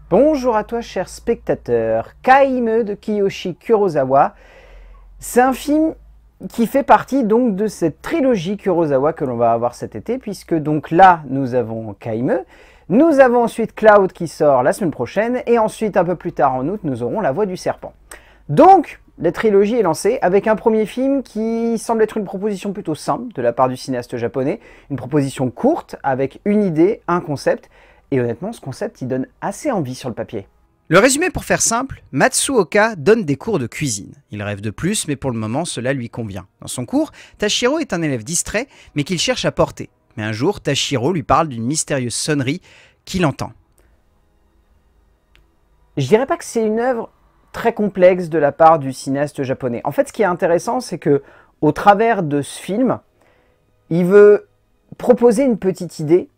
Bonjour à toi, cher spectateur. Kaime de Kiyoshi Kurosawa. C'est un film qui fait partie donc de cette trilogie Kurosawa que l'on va avoir cet été, puisque donc là, nous avons Kaime. Nous avons ensuite Cloud qui sort la semaine prochaine, et ensuite, un peu plus tard en août, nous aurons La Voix du Serpent. Donc, la trilogie est lancée avec un premier film qui semble être une proposition plutôt simple de la part du cinéaste japonais, une proposition courte avec une idée, un concept, et honnêtement, ce concept, il donne assez envie sur le papier. Le résumé pour faire simple, Matsuoka donne des cours de cuisine. Il rêve de plus, mais pour le moment, cela lui convient. Dans son cours, Tashiro est un élève distrait, mais qu'il cherche à porter. Mais un jour, Tashiro lui parle d'une mystérieuse sonnerie qu'il entend. Je dirais pas que c'est une œuvre très complexe de la part du cinéaste japonais. En fait, ce qui est intéressant, c'est que au travers de ce film, il veut proposer une petite idée,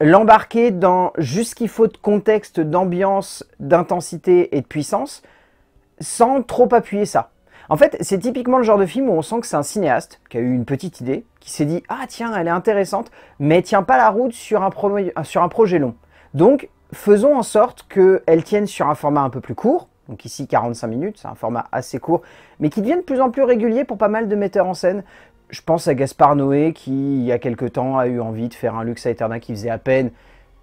l'embarquer dans juste ce qu'il faut de contexte, d'ambiance, d'intensité et de puissance, sans trop appuyer ça. En fait, c'est typiquement le genre de film où on sent que c'est un cinéaste qui a eu une petite idée, qui s'est dit « Ah tiens, elle est intéressante, mais elle tient pas la route sur un projet long. Donc, faisons en sorte qu'elle tienne sur un format un peu plus court. » Donc ici, 45 minutes, c'est un format assez court, mais qui devient de plus en plus régulier pour pas mal de metteurs en scène. Je pense à Gaspard Noé qui, il y a quelque temps, a eu envie de faire un Lux Aeterna qui faisait à peine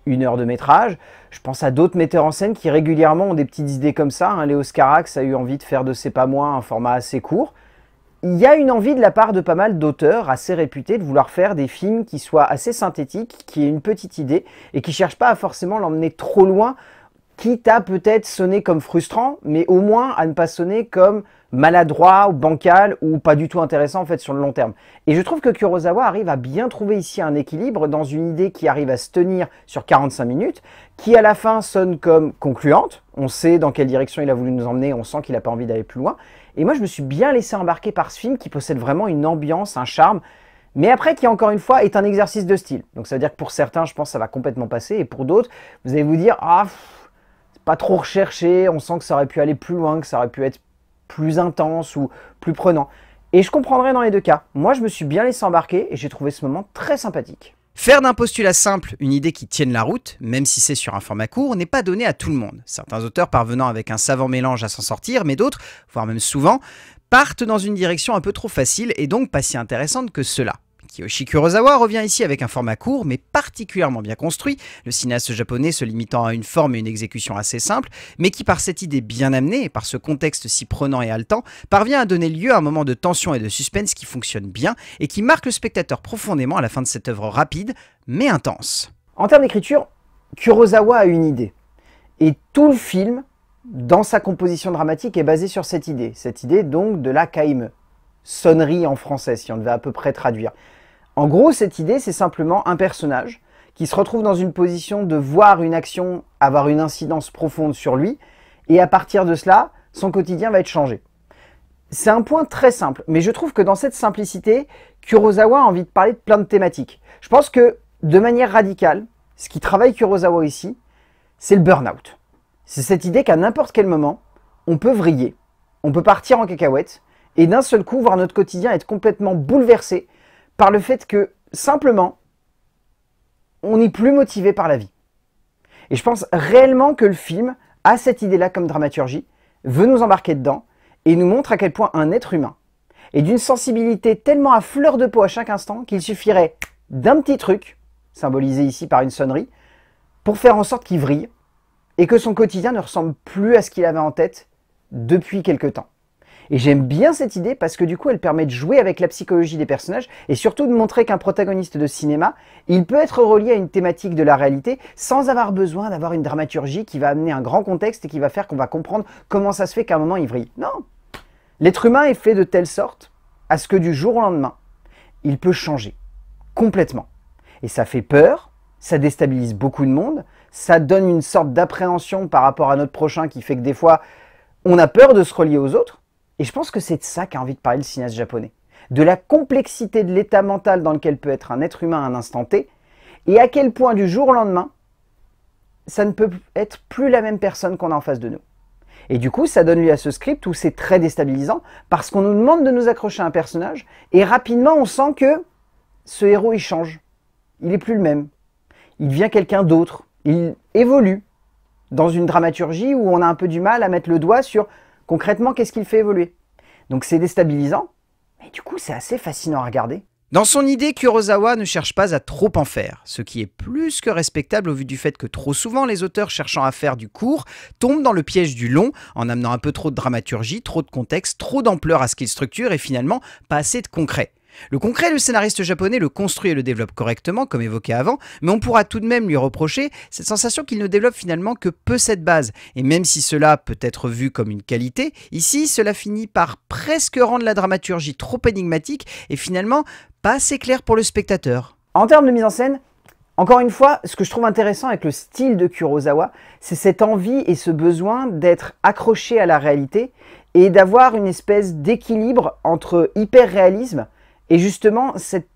1 heure de métrage. Je pense à d'autres metteurs en scène qui régulièrement ont des petites idées comme ça. Léo Scarax a eu envie de faire de C'est pas moi un format assez court. Il y a une envie de la part de pas mal d'auteurs assez réputés de vouloir faire des films qui soient assez synthétiques, qui aient une petite idée et qui ne cherchent pas à forcément l'emmener trop loin, quitte à peut-être sonner comme frustrant, mais au moins à ne pas sonner comme maladroit ou bancal ou pas du tout intéressant en fait sur le long terme. Et je trouve que Kurosawa arrive à bien trouver ici un équilibre dans une idée qui arrive à se tenir sur 45 minutes, qui à la fin sonne comme concluante. On sait dans quelle direction il a voulu nous emmener, on sent qu'il n'a pas envie d'aller plus loin. Et moi je me suis bien laissé embarquer par ce film qui possède vraiment une ambiance, un charme, mais après qui encore une fois est un exercice de style. Donc ça veut dire que pour certains je pense que ça va complètement passer, et pour d'autres vous allez vous dire « Ah, c'est pas trop recherché, on sent que ça aurait pu aller plus loin, que ça aurait pu être plus intense ou plus prenant. » Et je comprendrais dans les deux cas. Moi, je me suis bien laissé embarquer et j'ai trouvé ce moment très sympathique. Faire d'un postulat simple une idée qui tienne la route, même si c'est sur un format court, n'est pas donné à tout le monde. Certains auteurs parvenant avec un savant mélange à s'en sortir, mais d'autres, voire même souvent, partent dans une direction un peu trop facile et donc pas si intéressante que cela. Kiyoshi Kurosawa revient ici avec un format court mais particulièrement bien construit, le cinéaste japonais se limitant à une forme et une exécution assez simples, mais qui par cette idée bien amenée et par ce contexte si prenant et haletant, parvient à donner lieu à un moment de tension et de suspense qui fonctionne bien et qui marque le spectateur profondément à la fin de cette œuvre rapide mais intense. En termes d'écriture, Kurosawa a une idée. Et tout le film, dans sa composition dramatique, est basé sur cette idée donc de la kaime, sonnerie en français si on devait à peu près traduire. En gros, cette idée, c'est simplement un personnage qui se retrouve dans une position de voir une action avoir une incidence profonde sur lui, et à partir de cela, son quotidien va être changé. C'est un point très simple, mais je trouve que dans cette simplicité, Kurosawa a envie de parler de plein de thématiques. Je pense que, de manière radicale, ce qui travaille Kurosawa ici, c'est le burn-out. C'est cette idée qu'à n'importe quel moment, on peut vriller, on peut partir en cacahuète, et d'un seul coup, voir notre quotidien être complètement bouleversé par le fait que, simplement, on n'est plus motivé par la vie. Et je pense réellement que le film a cette idée-là comme dramaturgie, veut nous embarquer dedans, et nous montre à quel point un être humain est d'une sensibilité tellement à fleur de peau à chaque instant qu'il suffirait d'un petit truc, symbolisé ici par une sonnerie, pour faire en sorte qu'il vrille, et que son quotidien ne ressemble plus à ce qu'il avait en tête depuis quelque temps. Et j'aime bien cette idée parce que du coup elle permet de jouer avec la psychologie des personnages et surtout de montrer qu'un protagoniste de cinéma, il peut être relié à une thématique de la réalité sans avoir besoin d'avoir une dramaturgie qui va amener un grand contexte et qui va faire qu'on va comprendre comment ça se fait qu'à un moment il vrille. Non, l'être humain est fait de telle sorte à ce que du jour au lendemain, il peut changer complètement. Et ça fait peur, ça déstabilise beaucoup de monde, ça donne une sorte d'appréhension par rapport à notre prochain qui fait que des fois on a peur de se relier aux autres. Et je pense que c'est de ça qu'a envie de parler le cinéaste japonais. De la complexité de l'état mental dans lequel peut être un être humain à un instant T, et à quel point du jour au lendemain, ça ne peut être plus la même personne qu'on a en face de nous. Et du coup, ça donne lieu à ce script où c'est très déstabilisant, parce qu'on nous demande de nous accrocher à un personnage, et rapidement on sent que ce héros il change. Il n'est plus le même. Il devient quelqu'un d'autre. Il évolue. dans une dramaturgie où on a un peu du mal à mettre le doigt sur concrètement qu'est-ce qu'il fait évoluer. Donc c'est déstabilisant, mais du coup c'est assez fascinant à regarder. Dans son idée, Kurosawa ne cherche pas à trop en faire, ce qui est plus que respectable au vu du fait que trop souvent les auteurs cherchant à faire du court tombent dans le piège du long en amenant un peu trop de dramaturgie, trop de contexte, trop d'ampleur à ce qu'ils structurent et finalement pas assez de concret. Le concret, le scénariste japonais le construit et le développe correctement, comme évoqué avant, mais on pourra tout de même lui reprocher cette sensation qu'il ne développe finalement que peu cette base. Et même si cela peut être vu comme une qualité, ici, cela finit par presque rendre la dramaturgie trop énigmatique et finalement pas assez claire pour le spectateur. En termes de mise en scène, encore une fois, ce que je trouve intéressant avec le style de Kurosawa, c'est cette envie et ce besoin d'être accroché à la réalité et d'avoir une espèce d'équilibre entre hyper-réalisme et justement, cette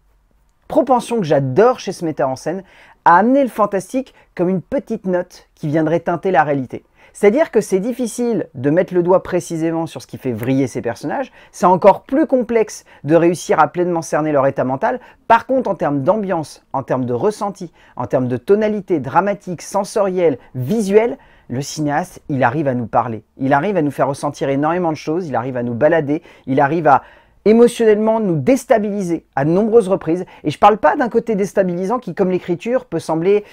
propension que j'adore chez ce metteur en scène à amener le fantastique comme une petite note qui viendrait teinter la réalité. C'est-à-dire que c'est difficile de mettre le doigt précisément sur ce qui fait vriller ces personnages, c'est encore plus complexe de réussir à pleinement cerner leur état mental. Par contre, en termes d'ambiance, en termes de ressenti, en termes de tonalité dramatique, sensorielle, visuelle, le cinéaste, il arrive à nous parler. Il arrive à nous faire ressentir énormément de choses, il arrive à nous balader, il arrive à émotionnellement nous déstabiliser à de nombreuses reprises. Et je ne parle pas d'un côté déstabilisant qui, comme l'écriture, peut sembler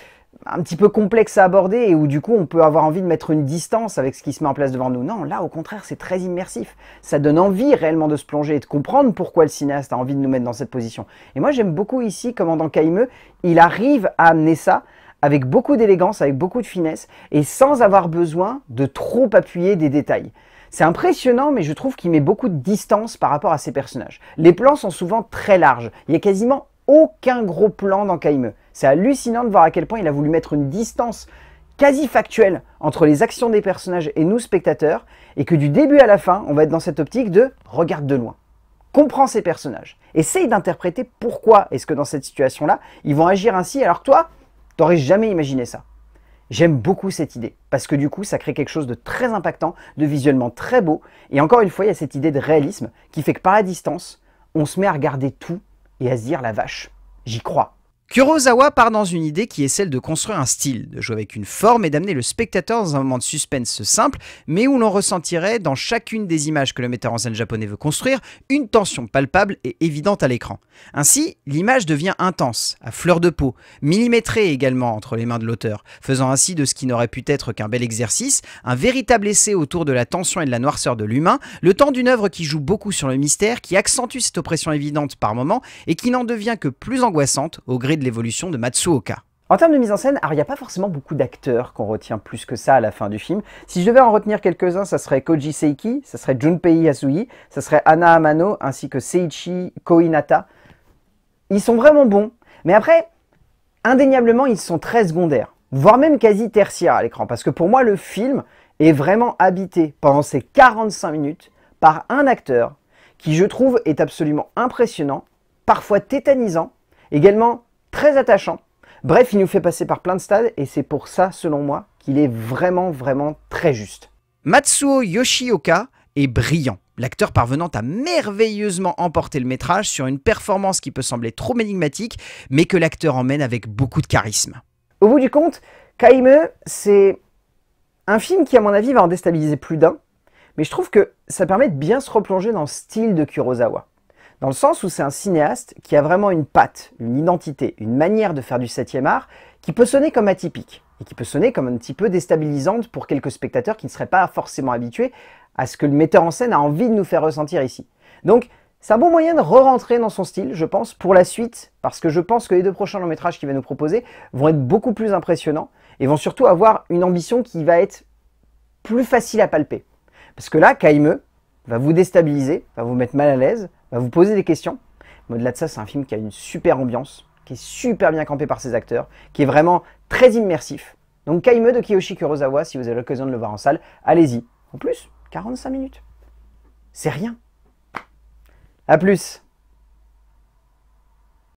un petit peu complexe à aborder et où du coup on peut avoir envie de mettre une distance avec ce qui se met en place devant nous. Non, là au contraire c'est très immersif. Ça donne envie réellement de se plonger et de comprendre pourquoi le cinéaste a envie de nous mettre dans cette position. Et moi j'aime beaucoup ici comment dans Kaimeu, il arrive à amener ça avec beaucoup d'élégance, avec beaucoup de finesse et sans avoir besoin de trop appuyer des détails. C'est impressionnant, mais je trouve qu'il met beaucoup de distance par rapport à ses personnages. Les plans sont souvent très larges. Il n'y a quasiment aucun gros plan dans Kaimeu. C'est hallucinant de voir à quel point il a voulu mettre une distance quasi factuelle entre les actions des personnages et nous, spectateurs, et que du début à la fin, on va être dans cette optique de « regarde de loin ». Comprends ces personnages. Essaye d'interpréter pourquoi est-ce que dans cette situation-là, ils vont agir ainsi alors que toi, t'aurais jamais imaginé ça. J'aime beaucoup cette idée, parce que du coup, ça crée quelque chose de très impactant, de visuellement très beau, et encore une fois, il y a cette idée de réalisme qui fait que par la distance, on se met à regarder tout et à se dire « la vache, j'y crois ». Kurosawa part dans une idée qui est celle de construire un style, de jouer avec une forme et d'amener le spectateur dans un moment de suspense simple, mais où l'on ressentirait dans chacune des images que le metteur en scène japonais veut construire, une tension palpable et évidente à l'écran. Ainsi, l'image devient intense, à fleur de peau, millimétrée également entre les mains de l'auteur, faisant ainsi de ce qui n'aurait pu être qu'un bel exercice, un véritable essai autour de la tension et de la noirceur de l'humain, le temps d'une œuvre qui joue beaucoup sur le mystère, qui accentue cette oppression évidente par moments et qui n'en devient que plus angoissante au gré de l'évolution de Matsuoka. En termes de mise en scène, alors il n'y a pas forcément beaucoup d'acteurs qu'on retient plus que ça à la fin du film. Si je devais en retenir quelques-uns, ça serait Koji Seiki, ça serait Junpei Yasui, ça serait Hana Amano, ainsi que Seiichi Koinata. Ils sont vraiment bons, mais après, indéniablement, ils sont très secondaires, voire même quasi tertiaires à l'écran, parce que pour moi, le film est vraiment habité pendant ces 45 minutes par un acteur qui, je trouve, est absolument impressionnant, parfois tétanisant, également très attachant. Bref, il nous fait passer par plein de stades et c'est pour ça, selon moi, qu'il est vraiment très juste. Matsuo Yoshioka est brillant, l'acteur parvenant à merveilleusement emporter le métrage sur une performance qui peut sembler trop énigmatique, mais que l'acteur emmène avec beaucoup de charisme. Au bout du compte, Kaimeu, c'est un film qui, à mon avis, va en déstabiliser plus d'un, mais je trouve que ça permet de bien se replonger dans le style de Kurosawa. Dans le sens où c'est un cinéaste qui a vraiment une patte, une identité, une manière de faire du 7e art qui peut sonner comme atypique et qui peut sonner comme un petit peu déstabilisante pour quelques spectateurs qui ne seraient pas forcément habitués à ce que le metteur en scène a envie de nous faire ressentir ici. Donc c'est un bon moyen de re-rentrer dans son style, je pense, pour la suite, parce que je pense que les 2 prochains longs métrages qu'il va nous proposer vont être beaucoup plus impressionnants et vont surtout avoir une ambition qui va être plus facile à palper. Parce que là, Kaimeu va vous déstabiliser, va vous mettre mal à l'aise, va vous poser des questions. Mais au-delà de ça, c'est un film qui a une super ambiance, qui est super bien campé par ses acteurs, qui est vraiment très immersif. Donc Kaimeu de Kiyoshi Kurosawa, si vous avez l'occasion de le voir en salle, allez-y. En plus, 45 minutes. C'est rien. A plus.